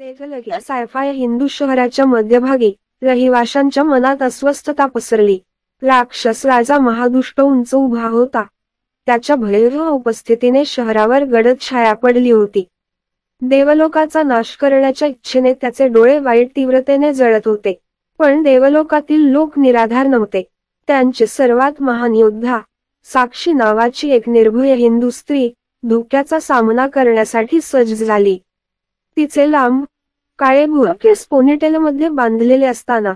या सायफाय हिंदू शहराच्या मध्यभागी रहिवाशांच्या मनात अस्वस्थता पसरली. राक्षस राजा महादुष्ट उंच उभा होता. त्याच्या भयावह उपस्थितीने शहरावर गडद छाया पडली होती. देवलोकाचा नाश करण्याच्या इच्छेने त्याचे डोळे वाईट तीव्रतेने जळत होते. पण देवलोकातील लोक निराधार नव्हते. त्यांचे सर्वात महान योद्धा साक्षी नावाची एक निर्भय हिंदू स्त्री धोक्याचा सामना करण्यासाठी सज्ज झाली. तिचे लांब काळे भुवळ केस पोनीटेलमध्ये बांधलेले असताना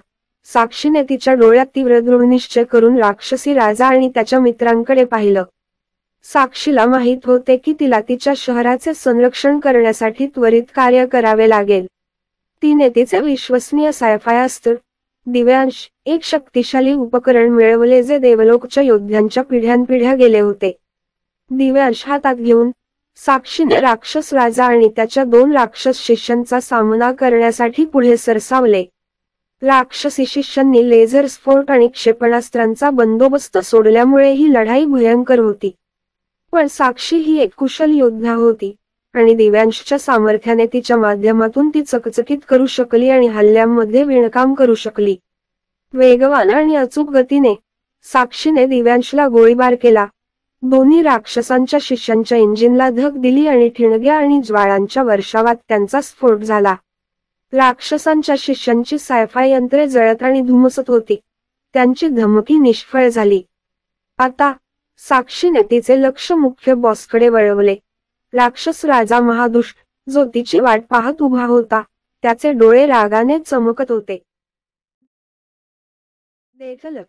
साक्षीने तिच्या डोळ्यात तीव्र दृढनिश्चय करून राक्षसी राजा आणि त्याच्या मित्रांकडे पाहिलं. साक्षीला माहित होते की तिला तिच्या शहराचे संरक्षण करण्यासाठी त्वरित कार्य करावे लागेल. तिने तिचे विश्वसनीय सायफाय अस्त्र दिव्यांश, एक शक्तिशाली उपकरण मिळवले जे देवलोकच्या योद्ध्यांच्या पिढ्यानपिढ्या गेले होते. दिव्यांश हातात घेऊन साक्षीने राक्षस राजा आणि त्याच्या 2 राक्षस शिष्यांचा सामना करण्यासाठी पुढे सरसावले. राक्षसी शिष्यांनी लेझर स्फोट आणि क्षेपणास्त्रांचा बंदोबस्त सोडल्यामुळे ही लढाई भयंकर होती. पण साक्षी ही एक कुशल योद्धा होती आणि दिव्यांशच्या सामर्थ्याने तिच्या माध्यमातून ती चकचकीत करू शकली आणि हल्ल्यांमध्ये विणकाम करू शकली. वेगवान आणि अचूक गतीने साक्षीने दिव्यांशला गोळीबार केला. दोन्ही राक्षसांच्या शिष्यांच्या इंजिनला धग दिली आणि ठिणग्या आणि ज्वाळांच्या वर्षावात त्यांचा स्फोट झाला. राक्षसांच्या शिष्यांची सायफाय यंत्रे जळत आणि धुमसत होती. त्यांची धमकी निष्फळ झाली. आता साक्षीने तिचे लक्ष मुख्य बॉसकडे वळवले. राक्षस राजा महादुष्ट जो तिची वाट पाहत उभा होता, त्याचे डोळे रागाने चमकत होते. देखलक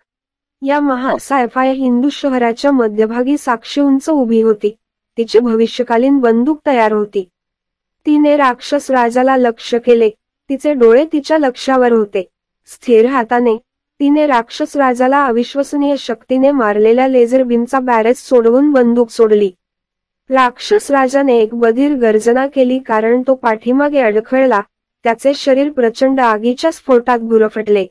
या महान सायफाय हिंदू शहराच्या मध्यभागी साक्षी उंच उभी होती. तिची भविष्यकालीन बंदूक तयार होती. तिने राक्षस राजाला लक्ष्य केले. तिचे डोळे तिच्या लक्ष्यावर होते. स्थिर हाताने तिने राक्षस राजाला अविश्वसनीय शक्तीने मारलेल्या लेझर बीमचा बॅरेज सोडवून बंदूक सोडली. राक्षस राजाने एक बधीर गर्जना केली कारण तो पाठीमागे अडखळला. त्याचे शरीर प्रचंड आगीच्या स्फोटात गुरफटले.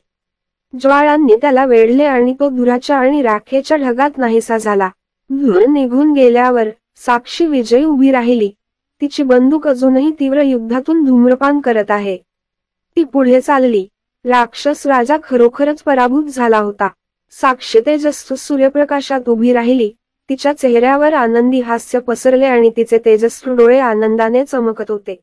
ज्वाळांनी त्याला वेढले आणि तो धुराच्या आणि राखेच्या ढगात नाहीसा झाला. धूर निघून गेल्यावर साक्षी विजयी उभी राहिली. तिची बंदूक अजूनही तीव्र युद्धातून धूम्रपान करत आहे. ती पुढे चालली. राक्षस राजा खरोखरच पराभूत झाला होता. साक्षी तेजस्वी सूर्यप्रकाशात उभी राहिली. तिच्या चेहऱ्यावर आनंदी हास्य पसरले आणि तिचे तेजस्वी डोळे आनंदाने चमकत होते.